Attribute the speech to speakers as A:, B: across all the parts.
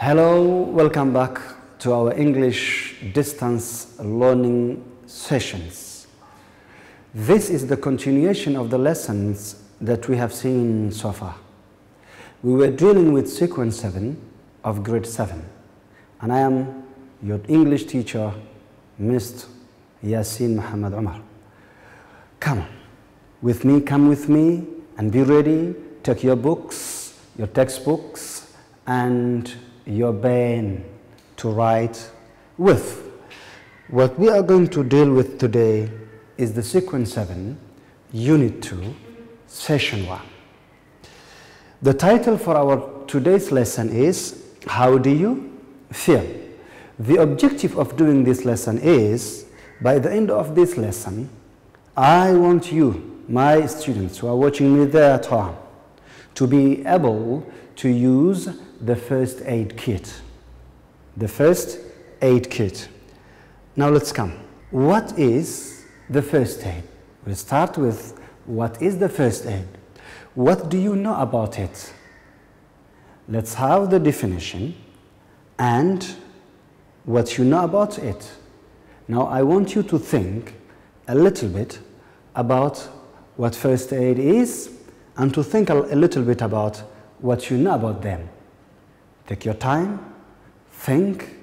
A: Hello, welcome back to our English distance learning sessions. This is the continuation of the lessons that we have seen so far. We were dealing with sequence 7 of grade 7, and I am your English teacher, Mr. Yacin Muhammad Umar. Come with me, and be ready. Take your books, your textbooks, and your pen to write with. What we are going to deal with today is the sequence 7, unit 2, session 1. The title for our today's lesson is, how do you feel? The objective of doing this lesson is, by the end of this lesson, I want you, my students who are watching me there at home, to be able to use the first aid kit. The first aid kit. Now let's come. What is the first aid? We'll start with what is the first aid? What do you know about it? Let's have the definition and what you know about it. Now I want you to think a little bit about what first aid is and to think a little bit about what you know about them. Take your time, think,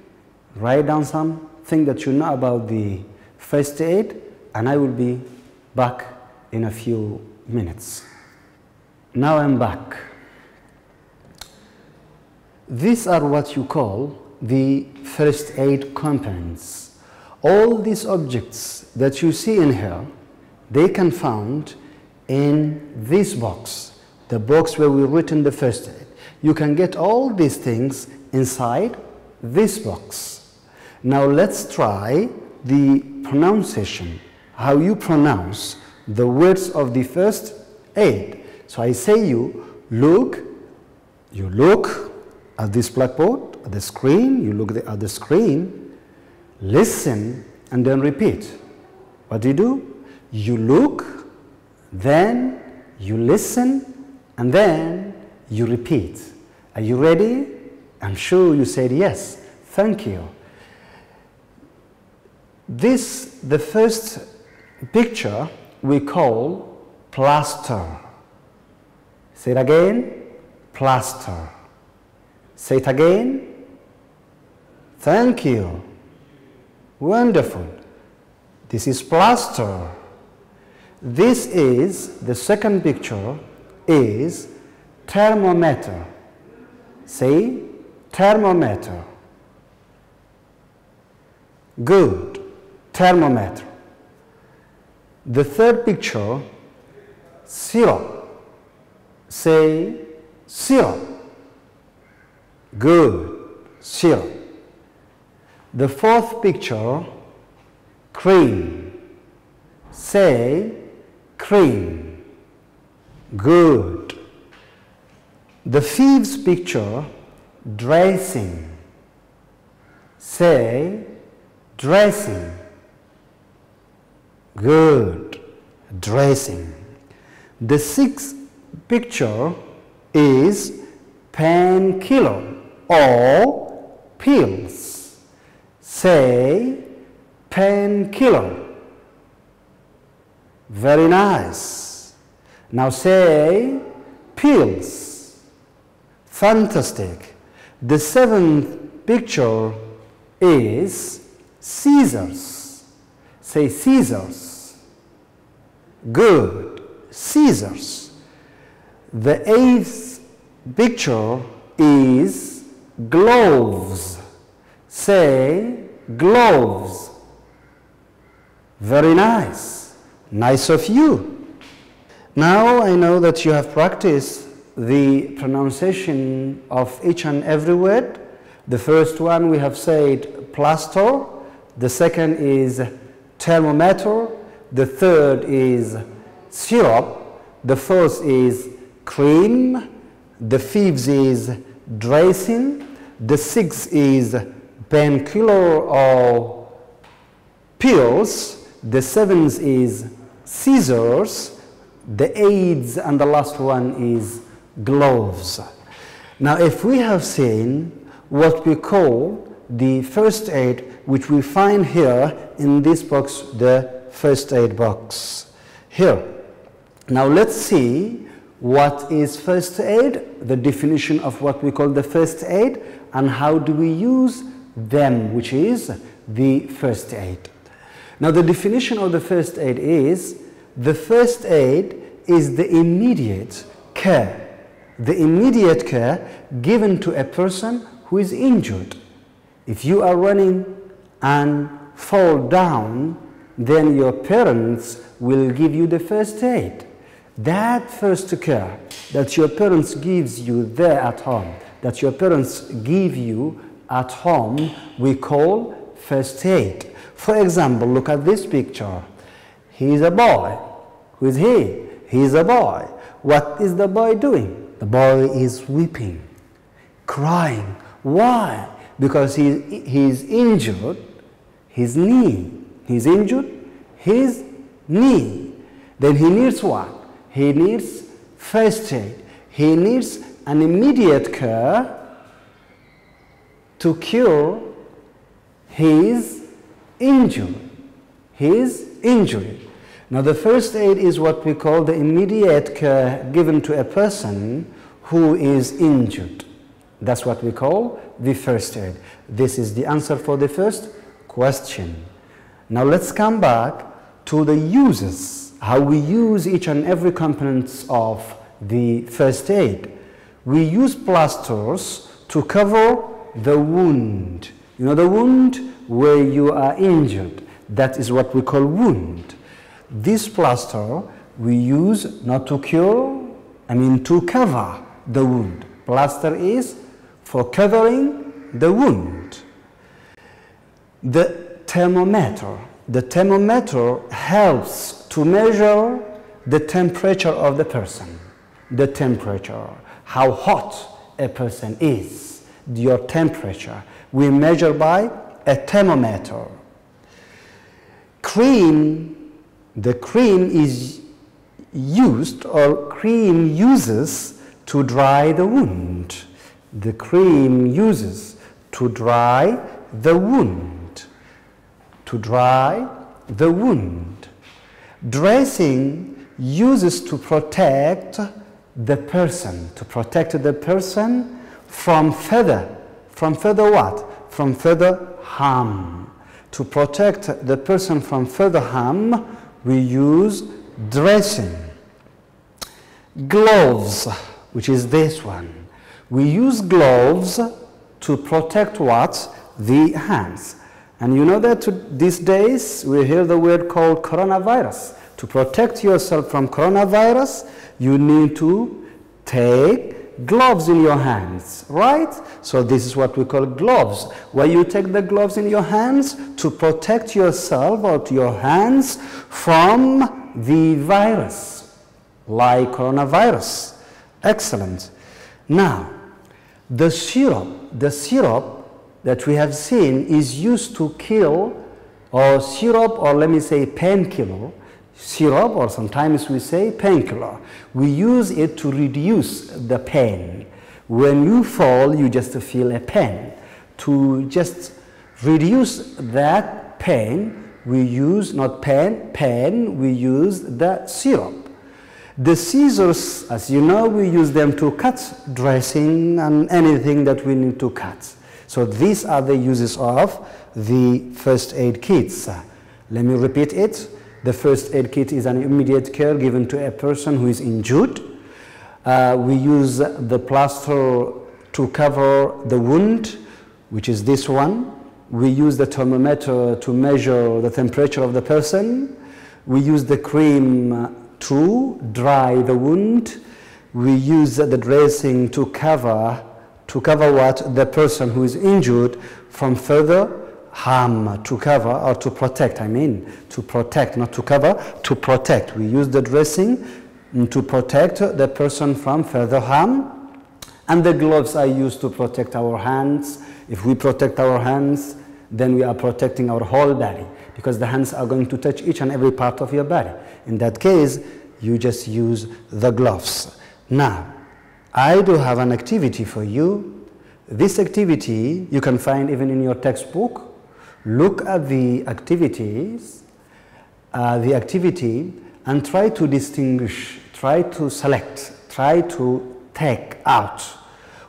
A: write down something that you know about the first aid, and I will be back in a few minutes. Now I'm back. These are what you call the first aid components. All these objects that you see in here, they can be found in this box, the box where we written the first aid. You can get all these things inside this box. Now let's try the pronunciation, how you pronounce the words of the first aid. So I say you look at this blackboard, at the screen, you look at the screen, listen, and then repeat. What do? You look, then you listen, and then you repeat. Are you ready? I'm sure you said yes. Thank you. The first picture we call plaster. Say it again, plaster. Say it again. Thank you. Wonderful. This is plaster. This is, the second picture is thermometer. Say thermometer. Good. Thermometer. The third picture, syrup. Say syrup. Good. Syrup. The fourth picture, cream. Say cream. Good. The fifth picture, dressing. Say dressing. Good. Dressing. The sixth picture is painkiller or pills. Say painkiller. Very nice. Now say pills. Fantastic. The seventh picture is scissors. Say scissors. Good. Scissors. The eighth picture is gloves. Say gloves. Very nice. Nice of you. Now I know that you have practiced the pronunciation of each and every word. The first one we have said plaster. The second is thermometer. The third is syrup. The fourth is cream. The fifth is dressing. The sixth is painkiller or pills. The seventh is scissors. The eighth and the last one is gloves. Now if we have seen what we call the first aid, which we find here in this box, the first aid box. Here. Now let's see what is first aid, the definition of what we call the first aid, and how do we use them, which is the first aid. Now the definition of the first aid is, the first aid is the immediate care. The immediate care given to a person who is injured. If you are running and fall down, then your parents will give you the first aid. That first care that your parents gives you there at home, that your parents give you at home, we call first aid. For example, look at this picture. He is a boy. Who is he? He is a boy. What is the boy doing? The boy is weeping, crying. Why? Because he is injured his knee. He is injured his knee. Then he needs what? He needs first aid. He needs an immediate care to cure his injury. His injury. Now the first aid is what we call the immediate care given to a person who is injured. That's what we call the first aid. This is the answer for the first question. Now let's come back to the uses, how we use each and every component of the first aid. We use plasters to cover the wound. You know the wound where you are injured. That is what we call wound. This plaster we use not to cure, to cover the wound. Plaster is for covering the wound. The thermometer. The thermometer helps to measure the temperature of the person. The temperature, how hot a person is, your temperature. We measure by a thermometer. Cream. The cream is used, or cream uses to dry the wound. The cream uses to dry the wound. To dry the wound. Dressing uses to protect the person. To protect the person from further what? From further harm. To protect the person from further harm, we use dressing. Gloves, which is this one. We use gloves to protect what? The hands. And you know that these days we hear the word called coronavirus. To protect yourself from coronavirus, you need to take gloves in your hands, right? So this is what we call gloves, where you take the gloves in your hands to protect yourself or to your hands from the virus, like coronavirus. Excellent. Now, the syrup that we have seen is used to kill, or syrup, or let me say painkiller, syrup, or sometimes we say painkiller. We use it to reduce the pain. When you fall, you just feel a pain. To just reduce that pain, we use, not pain, we use the syrup. The scissors, as you know, we use them to cut dressing and anything that we need to cut. So these are the uses of the first aid kits. Let me repeat it. The first aid kit is an immediate care given to a person who is injured. We use the plaster to cover the wound, which is this one. We use the thermometer to measure the temperature of the person. We use the cream to dry the wound. We use the dressing to cover what? The person who is injured from further harm, to cover, or to protect, to protect, not to cover, to protect. We use the dressing to protect the person from further harm, and the gloves are used to protect our hands. If we protect our hands, then we are protecting our whole body, because the hands are going to touch each and every part of your body. In that case, you just use the gloves. Now, I do have an activity for you. This activity you can find even in your textbook. Look at the activities, the activity, and try to distinguish, try to select, try to take out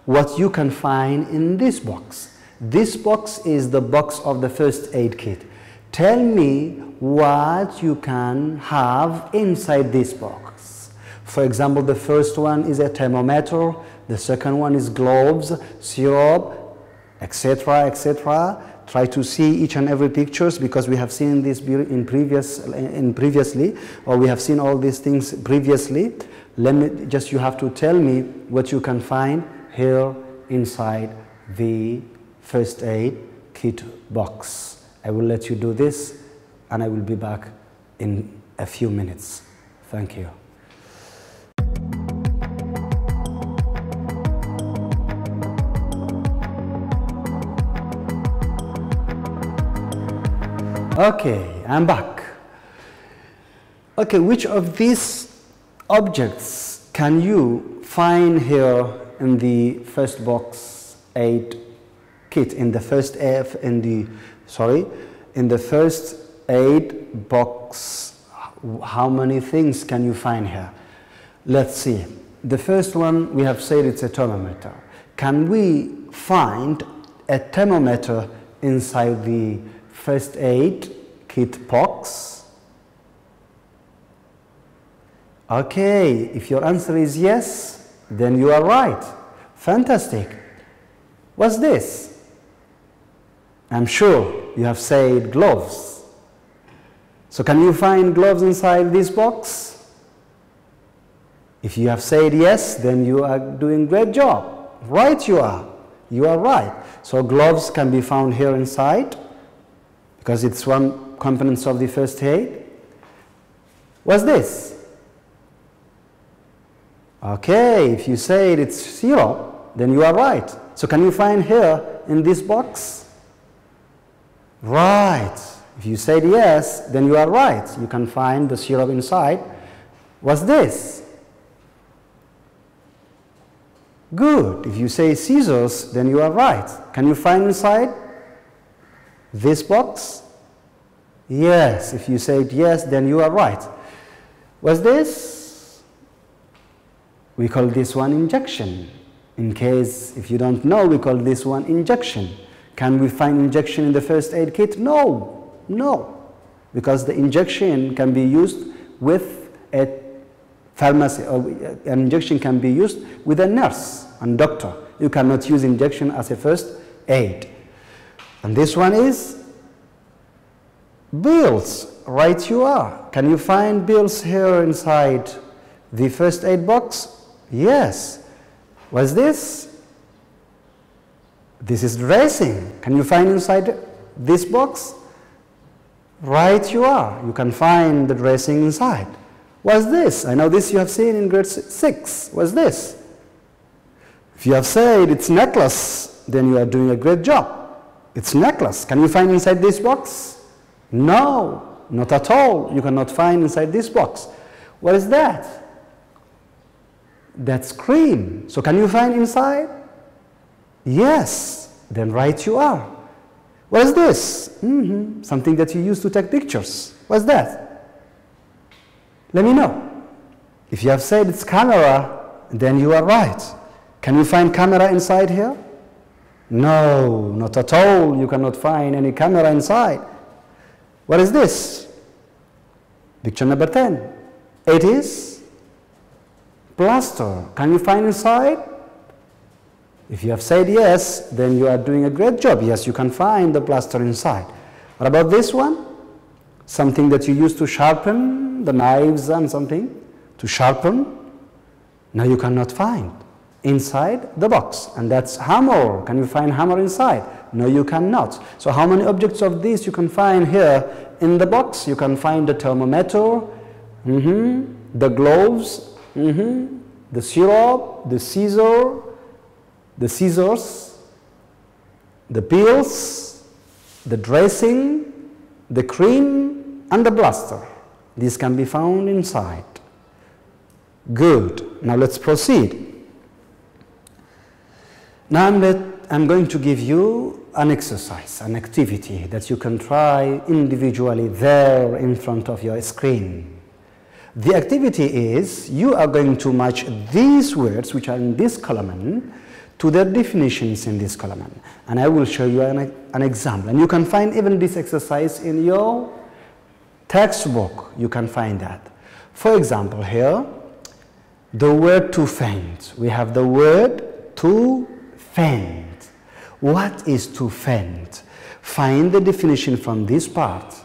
A: what you can find in this box. This box is the box of the first aid kit. Tell me what you can have inside this box. For example, the first one is a thermometer, the second one is gloves, syrup, etc., etc. Try to see each and every pictures, because we have seen this previously, or we have seen all these things previously. You have to tell me what you can find here inside the first aid kit box. I will let you do this, and I will be back in a few minutes. Thank you. Okay, I'm back. Okay, which of these objects can you find here in the first box aid kit, in the first aid box? How many things can you find here? Let's see. The first one, we have said it's a thermometer. Can we find a thermometer inside the first aid kit box? Okay, if your answer is yes, then you are right. Fantastic. What's this? I'm sure you have said gloves. So can you find gloves inside this box? If you have said yes, then you are doing a great job. Right you are. You are right. So gloves can be found here inside, because it's one component of the first aid. What's this? Okay, if you say it's syrup, then you are right. So can you find here in this box? Right. If you said yes, then you are right. You can find the syrup inside. What's this? Good. If you say scissors, then you are right. Can you find inside this box? Yes. If you said yes, then you are right. What's this? We call this one injection. In case if you don't know, we call this one injection. Can we find injection in the first aid kit? No, no, because the injection can be used with a pharmacy, or an injection can be used with a nurse and doctor. You cannot use injection as a first aid. And this one is bills. Right you are. Can you find bills here inside the first aid box? Yes. What's this? This is dressing. Can you find inside this box? Right you are. You can find the dressing inside. What's this? I know this you have seen in grade 6. What's this? If you have said it's necklace, then you are doing a great job. It's necklace. Can you find inside this box? No, not at all. You cannot find inside this box. What is that? That's cream. So can you find inside? Yes. Then right you are. What is this? Something that you use to take pictures. What's that? Let me know. If you have said it's camera, then you are right. Can you find camera inside here? No, not at all. You cannot find any camera inside. What is this? Picture number 10. It is plaster. Can you find inside? If you have said yes, then you are doing a great job. Yes, you can find the plaster inside. What about this one? Something that you use to sharpen the knives and something to sharpen. Now you cannot find inside the box, and that's hammer. Can you find hammer inside? No, you cannot. So how many objects of these you can find here in the box? You can find the thermometer, the gloves, the syrup, the scissors, the pills, the dressing, the cream, and the plaster. These can be found inside. Good. Now let's proceed. Now I'm going to give you an exercise, an activity that you can try individually there in front of your screen. The activity is you are going to match these words which are in this column to their definitions in this column. And I will show you an example. And you can find even this exercise in your textbook. You can find that. For example, here, the word to faint. We have the word to faint. What is to faint? Find the definition from this part.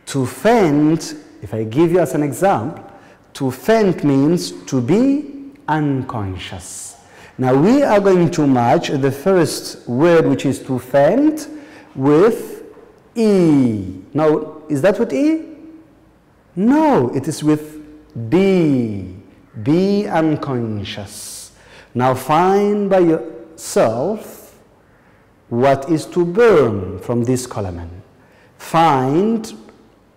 A: To faint, if I give you as an example, to faint means to be unconscious. Now we are going to match the first word, which is to faint, with E. Now, is that with E? No, it is with B. Be unconscious. Now find by yourself what is to burn from this column. Find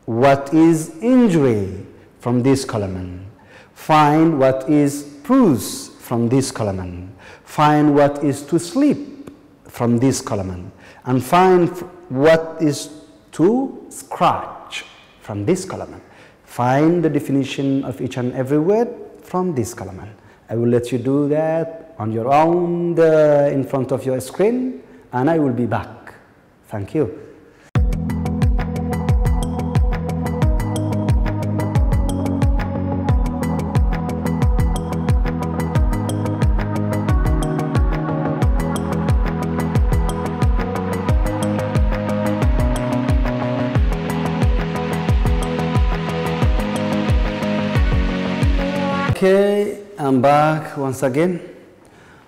A: what is injury from this column. Find what is bruise from this column. Find what is to sleep from this column. And find what is to scratch from this column. Find the definition of each and every word from this column. I will let you do that on your own in front of your screen, and I will be back. Thank you. Okay, I'm back once again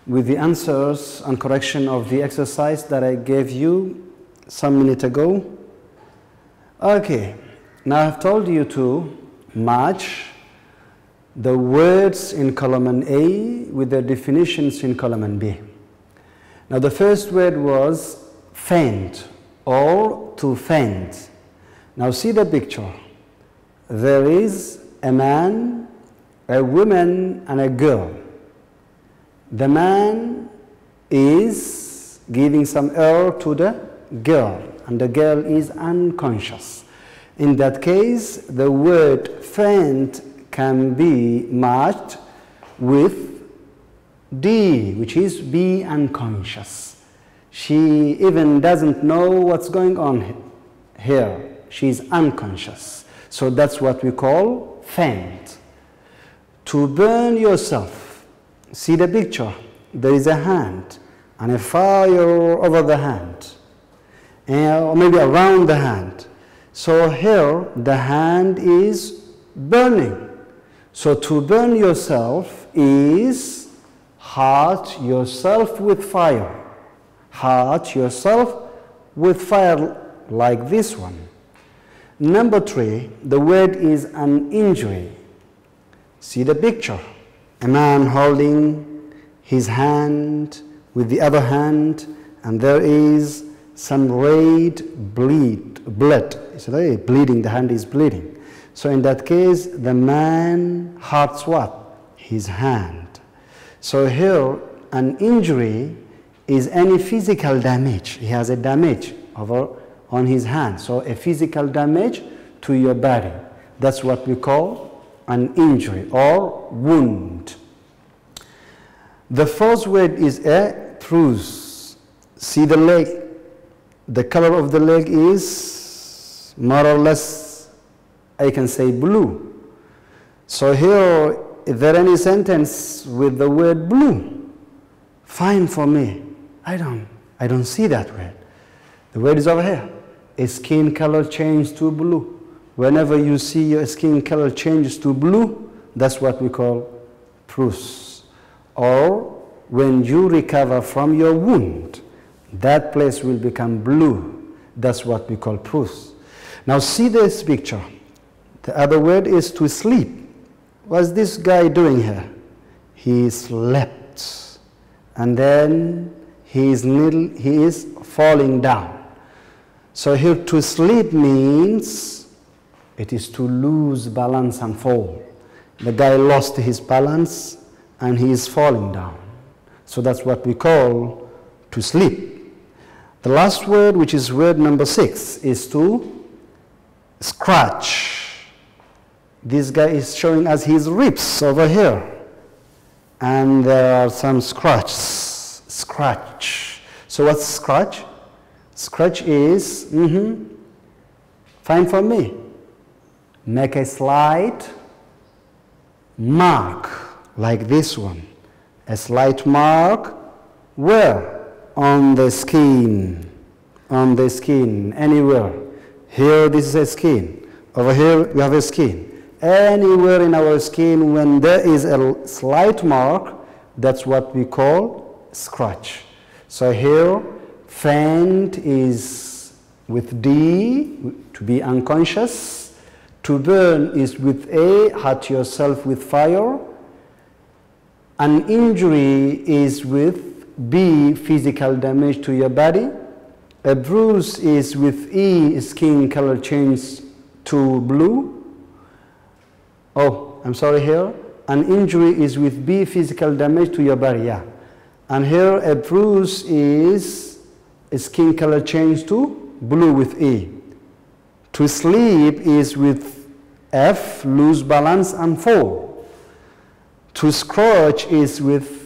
A: with the answers and correction of the exercise that I gave you some minute ago. Okay, now I've told you to match the words in column A with the definitions in column B. Now the first word was faint or to faint. Now see the picture. There is a man, a woman, and a girl. The man is giving some air to the girl, and the girl is unconscious. In that case, the word faint can be matched with D, which is be unconscious. She even doesn't know what's going on here. She's unconscious. So that's what we call faint. To burn yourself. See the picture. There is a hand and a fire over the hand, or maybe around the hand. So here the hand is burning. So to burn yourself is heart yourself with fire. Heart yourself with fire like this one. Number 3, the word is an injury. See the picture. A man holding his hand with the other hand, and there is some red blood. It's really bleeding, the hand is bleeding. So in that case, the man hurts what? His hand. So here, an injury is any physical damage. He has a damage on his hand. So a physical damage to your body. That's what we call an injury or wound. The first word is a bruise. See the leg. The color of the leg is more or less, I can say, blue. So here, is there any sentence with the word blue? Find for me. I don't see that word. The word is over here. A skin color changed to blue. Whenever you see your skin color changes to blue, that's what we call bruise. Or when you recover from your wound, that place will become blue. That's what we call bruise. Now see this picture. The other word is to sleep. What's this guy doing here? He slept. And then he is falling down. So here to sleep means it is to lose balance and fall. The guy lost his balance and he is falling down. So that's what we call to sleep. The last word, which is word number 6, is to scratch. This guy is showing us his ribs over here. And there are some scratches. Scratch. So what's scratch? Scratch is, fine for me. Make a slight mark, like this one. A slight mark, where? On the skin. On the skin, anywhere. Here, this is a skin. Over here, we have a skin. Anywhere in our skin, when there is a slight mark, that's what we call scratch. So here, faint is with D, to be unconscious. To burn is with A, hurt yourself with fire. An injury is with B, physical damage to your body. A bruise is with E, skin color change to blue. Oh, I'm sorry here. An injury is with B, physical damage to your body, yeah. And here a bruise is skin color change to blue with E. To sleep is with F, lose balance and fall. To scratch is with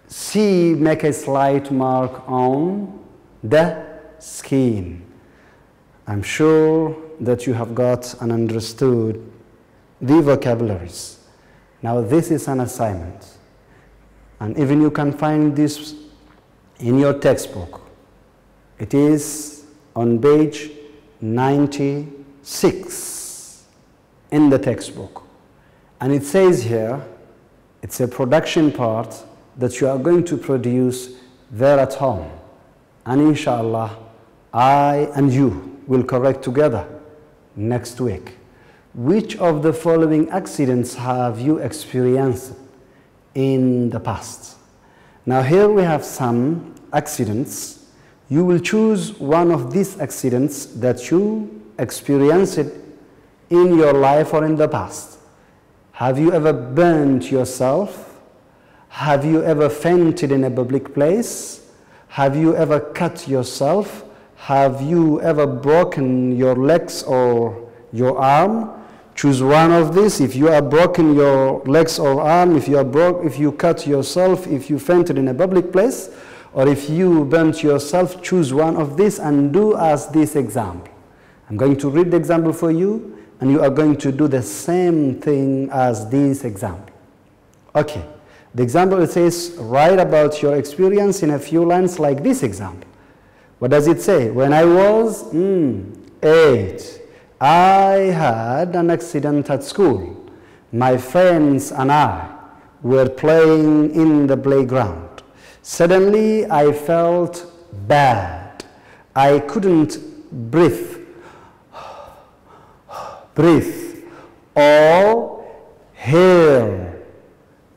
A: C, make a slight mark on the skin. I'm sure that you have got and understood the vocabularies. Now this is an assignment. And even you can find this in your textbook. It is on page 96 in the textbook. And it says here, it's a production part that you are going to produce there at home. And inshallah, I and you will correct together next week. Which of the following accidents have you experienced in the past? Now here we have some accidents. You will choose one of these accidents that you experienced in your life or in the past. Have you ever burned yourself? Have you ever fainted in a public place? Have you ever cut yourself? Have you ever broken your legs or your arm? Choose one of these. If you have broken your legs or arm, if you cut yourself, if you fainted in a public place, or if you burnt yourself, choose one of these and do as this example. I'm going to read the example for you, and you are going to do the same thing as this example. Okay. The example, it says, write about your experience in a few lines like this example. What does it say? When I was 8, I had an accident at school. My friends and I were playing in the playground. Suddenly, I felt bad. I couldn't breathe or hear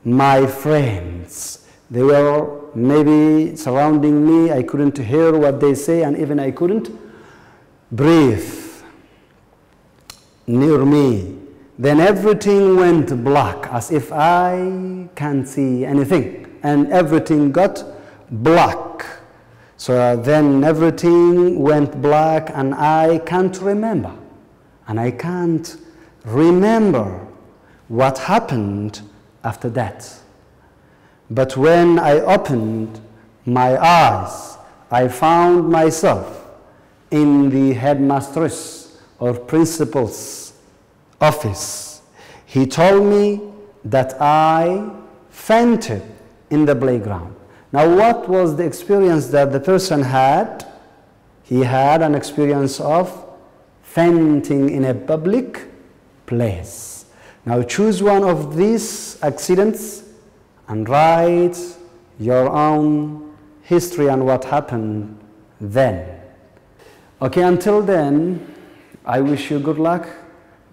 A: my friends. They were maybe surrounding me. I couldn't hear what they say, and even I couldn't breathe near me. Then everything went black, as if I can't see anything, and everything got black. So then everything went black, and I can't remember. And I can't remember what happened after that. But when I opened my eyes, I found myself in the headmaster's or principal's office. He told me that I fainted in the playground. Now, what was the experience that the person had? He had an experience of fainting in a public place. Now choose one of these accidents and write your own history and what happened then. Okay, until then, I wish you good luck.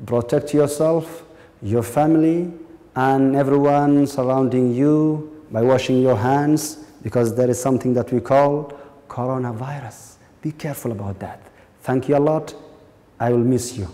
A: Protect yourself, your family, and everyone surrounding you by washing your hands, because there is something that we call coronavirus. Be careful about that. Thank you a lot. I will miss you.